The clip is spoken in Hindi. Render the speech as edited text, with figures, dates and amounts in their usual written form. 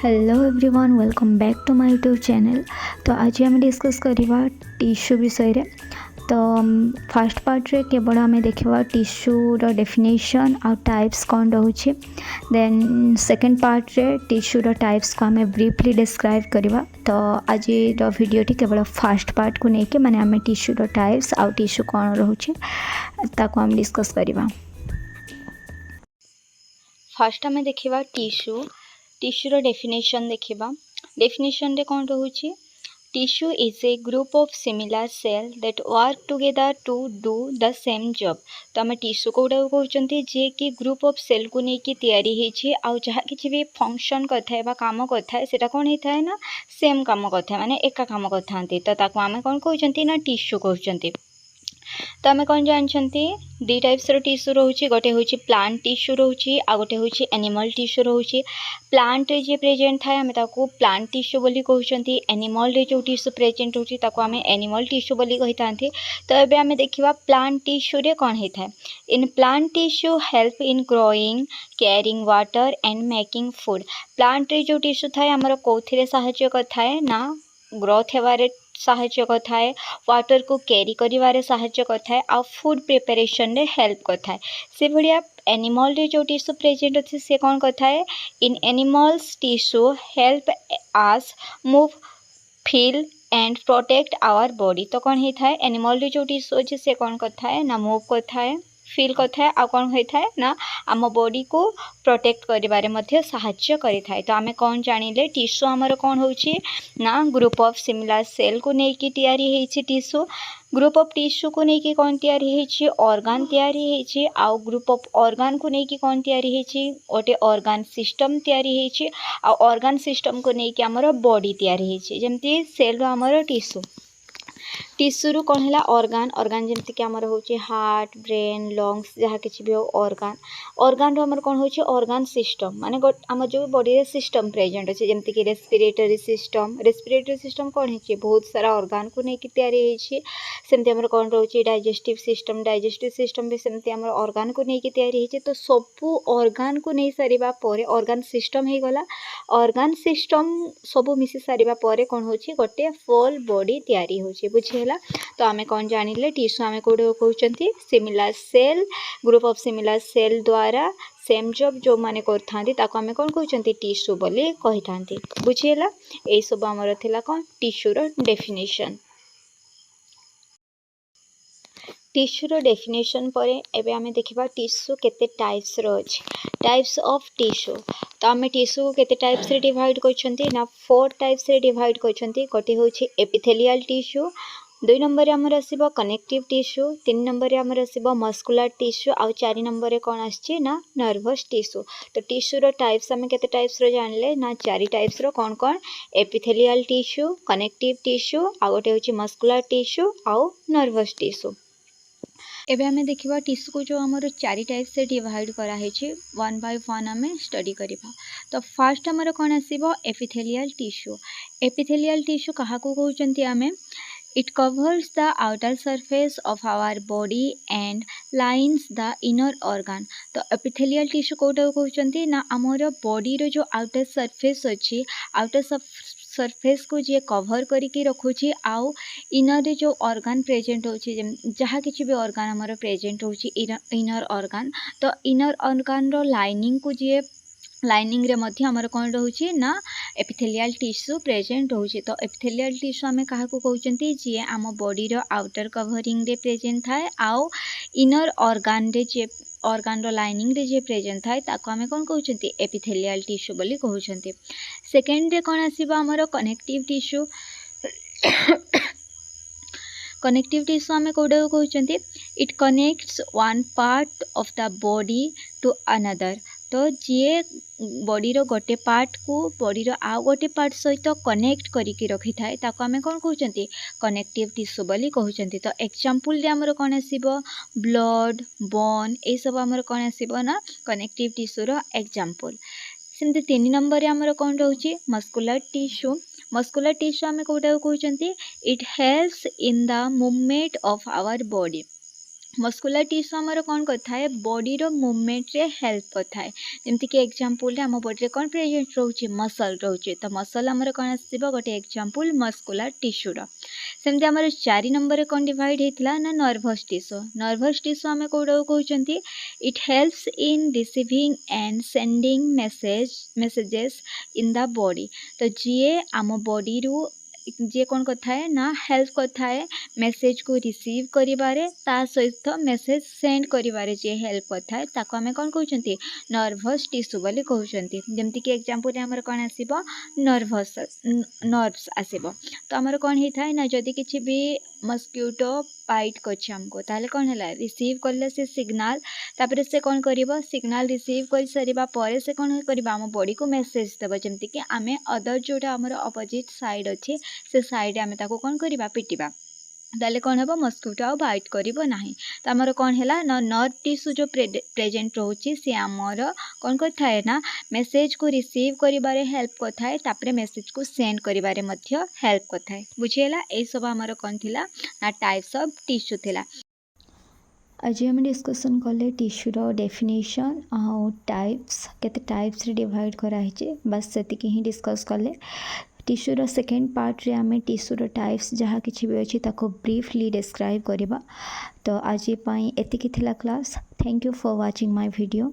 Hello everyone welcome back to my YouTube channel. तो आज आम डिस्कस करवा टिश्यू विषय रे। तो फर्स्ट पार्ट रे केवल आम देखा टिश्यूर डेफिनेशन आ टाइप्स कौन रोचे। देन सेकेंड पार्ट रे टिश्यूर टाइप्स को आम ब्रीफली डिस्क्राइब करवा। तो आज वीडियोटी केवल फर्स्ट पार्ट को लेकिन माने आम टिश्यूर टाइप्स आ टिश्यू कौन रोचे ताको आम डिस्कस करवा। फर्स्ट आम देखा टिश्यूर डेफिनेशन देखा। डेफिनेशन रे कौन रोचे tissue is a group of similar cell that work together to do the same job. तो आम टिश्यू कौटा कहते जे कि ग्रुप ऑफ सेल को लेकिन तैयारी आउ जहाँ किसी भी फंक्शन करता है काम करता है सेटा कौन होता है ना सेम काम करता है माने एका काम करते तो ताको आम कौन कहते ना टिश्यू कहते। तो आम कौन जानते दी टाइप्स टिश्यू रोचे गोटे हूँ प्लांट टिश्यू रोचे आ गोटे हूँ एनिमल टिश्यू रोचे। प्लांट रे जे प्रेजेंट थाए आम ताको प्लांट टिश्यू बोली कहते। एनिमल रे जो टिश्यू प्रेजेंट होची ताको आम एनिमल टिश्यू बोली कही था। तो ये आम देखा प्लांट टिश्यू रे कौन होता है। In plant tissue help in growing carrying water and making food. Plant रे जो टिश्यू थाए आमर कौथिरे साहाय्य करथाए ना ग्रोथ हेबारे साहाय्य करथाए वाटर को कैरी करिवारे साहाय्य करथाए आ फूड प्रिपरेशन रे हेल्प करथाए। से भलिया एनिमल रे जो टिश्यू प्रेजेंट अच्छे से कौन करथाए in animals tissue help us move feel and protect our body. तो कौन होता है एनिमल रे जो टिश्यू अच्छे से कौन करता है ना मूव करता है फील करता है आ कौन होता है ना आम बॉडी को प्रोटेक्ट करिवारे मध्य साहाय्य करिथाए। तो आम कौन जानिले टिश्यू आमर कौन होची ना ग्रुप ऑफ सिमिलर सेल को लेकिन तैयारी होइछि टिश्यू। ग्रुप ऑफ टिश्यू को लेकिन कौन तैयारी होइछि ऑर्गन तैयारी होइछि आउ ग्रुप ऑफ ऑर्गन को लेकिन कौन तैयारी होइछि गोटे ऑर्गन सिस्टम तैयारी होइछि आ ऑर्गन सिस्टम को लेकिन आमर बॉडी तैयारी होइछि। जेमति सेल रो आमर टिश्यू टिश्यू कौन है ऑर्गन ऑर्गन जमती कि आमर होची हार्ट ब्रेन लंग्स जहाँ किसी भी हो ऑर्गन ऑर्गन आमर कौन होची ऑर्गन सिस्टम माने आम जो बॉडी रे सिस्टम प्रेजेंट अच्छे जमती कि रेस्पिरेटरी सिस्टम कौन है बहुत सारा ऑर्गन को लेकिन तैयारी होइछि। सेमती आमर कौन रोची डाइजेस्टिव सिस्टम भी सेमती आमर ऑर्गन को लेकिन तैयारी होइछि। तो सबू ऑर्गन को नहीं सारिबा परे ऑर्गन सिस्टम हो गला ऑर्गन सिस्टम सबू मिसी सारिबा परे कौन होची गोटे फुल बॉडी तैयारी होची बुझी। तो आम कौन जानिले टिश्यू आम कौटे कहते similar cell group of similar cell द्वारा सेम जॉब जो माने करथांती ताको आम कौन कहते टिश्यू बोली कही था बुझीगला। यही सब आमर थिला कौन टिश्यूर डेफिनेशन। टिश्यूर डेफिनेशन पर एबे आमे देखिबा टिश्यू केते टाइप्स रो अछि टाइप्स ऑफ टिश्यू। तो आम टिश्यू को केते टाइप्स रे डिवाइड करछंती ना 4 टाइप्स रे डिवाइड करछंती। गोटे होछि एपिथेलियल टिश्यू 2 नंबर आमर आसीबो कनेक्टिव टिश्यू 3 नंबर आमर आसीबो मस्कुलर टिश्यू आ 4 नंबर कौन आछि ना नर्वस टिश्यू। तो टिश्यूर टाइप्स आम केते टाइप्स रो जानले ना 4 टाइप्स रो कौन कौन एपिथेलियल टिश्यू कनेक्टिव टिश्यू आ गोटे होछि मस्कुलर टिश्यू आ नर्वस टिश्यू। एबे हमें देखिबा टिश्यू को जो हमर 4 टाइप से डिवाइड करा है वन बाय वन हमें स्टडी करिबा। तो फर्स्ट हमर कौन आसीबो एपिथेलियल टिश्यू। एपिथेलियल टिश्यू कहा को कहउचंती हमें it covers the outer surface of our body and lines the inner organ. तो एपिथेलियल टिश्यू कोटा कहउचंती ना हमर बॉडी रो जो आउटर सरफेस अछि आउटर सरफेस को जे कवर करके रखुची आउ इनर जो ऑर्गन प्रेजेंट होची जहाँ किसी भी ऑर्गन हमारा प्रेजेंट होची इनर ऑर्गन। तो इनर ऑर्गन रो लाइनिंग को जे लाइनिंग रे मध्य हमर कौन रोची ना एपिथेलियल टिश्यू प्रेजेंट होची। तो एपिथेलियल टिश्यू आमे कहा को कहउचंती जे आम बॉडी रो आउटर कवरिंग रे प्रेजेंट थाए आउ इनर ऑर्गन रे जे ऑर्गन रो लाइनिंग रे जे प्रेजेंट थाए ताको आमे कौन कहउचंती एपिथेलियल टिश्यू बोली कहउचंती। सेकेंड रे कौन आसीबा हमर कनेक्टिव टिश्यू। कनेक्टिव टिश्यू आमे कोडे कहउचंती it connects one part of the body to another. तो जे बॉडी रो गोटे पार्ट को बॉडी रो आ गोटे पार्ट सहित कनेक्ट करिके रखि थाए ताको आमे कोन कहउचंती कनेक्टिव टिश्यू बोली कहउचंती। तो एग्जांपल रे हमर कोन आसीबो ब्लड बोन ए सब हमर कोन आसीबो ना कनेक्टिव टिश्यू रो एग्जांपल। सेमते 3 नंबर रे हमर कोन रहउची मस्कुलर टिश्यू। मस्कुलर टिश्यू आमे कोटा कहउचंती it helps in the movement of our body. Muscular tissue आमर कौन करଥାଏ बॉडी रो मूवमेंट रे हेल्प करଥାଏ जेमती कि एग्जांपल रे आम बॉडी रे कौन प्रेजेंट रोचे मसल रोचे तो मसल आमर कौन आसीबो गोटे एग्जांपल मस्कुलर टिश्यू रो सेमती आमर 4 नंबर रे कौन डिवाइड हेतला ना नर्वस टिश्यू आमे कोडो कहउचंती it helps in receiving and sending messages in the body तो जीए आम बॉडी रू जी कौन करଥାଏ ना हेल्प करଥାଏ मेसेज को रिसीव करिबारे ता सहित मेसेज सेंड करिबारे जे हेल्प करଥାଏ ताको आमे कौन कहउचंती नर्वस टिश्यू बोली कहउचंती जेमती कि एग्जांपल रे हमर कौन आसीबो नर्व्स आसीबो तो हमर कौन हेथाय ना जदी किछि भी मस्क्यूटो बाइट करछि हमको ताले कौन हला रिसीव करले से सिग्नल तापरे से कौन करिबो सिग्नल रिसीव कर सरिबा परे से कौन करिबा हम बॉडी को मेसेज देबो जेमती कि आमे अदर जोटा हमर अपोजिट साइड अछि से साइड आमे ताको कौन करिबा पिटिबा ताले कौन हेबो मस्क्यूटो आ बाइट करिबो नाही तो हमर कौन हैला नर्व टिश्यू जो प्रेजेंट रहउची से हमर कौन करथाय ना मेसेज को रिसीव करिबारे हेल्प करथाय तापरे मेसेज को सेंड करिबारे मध्य हेल्प करथाय बुझियला ए सब हमर कौन थिला ना टाइप्स ऑफ टिश्यू थिला आज आम डिस्कसन कले टिश्यूर डेफिनेशन आउ टाइप्स केते टाइप्स रे डिवाइड कराई बस सेतिकी ही डिस्कस कले टिश्यूर सेकेंड पार्ट रे आमे टिश्यूर टाइप्स जहाँ किछि भी अछि ताको ब्रीफली डिस्क्राइब करिबा तो आज पई एतिकी थिला class thank you for watching my video.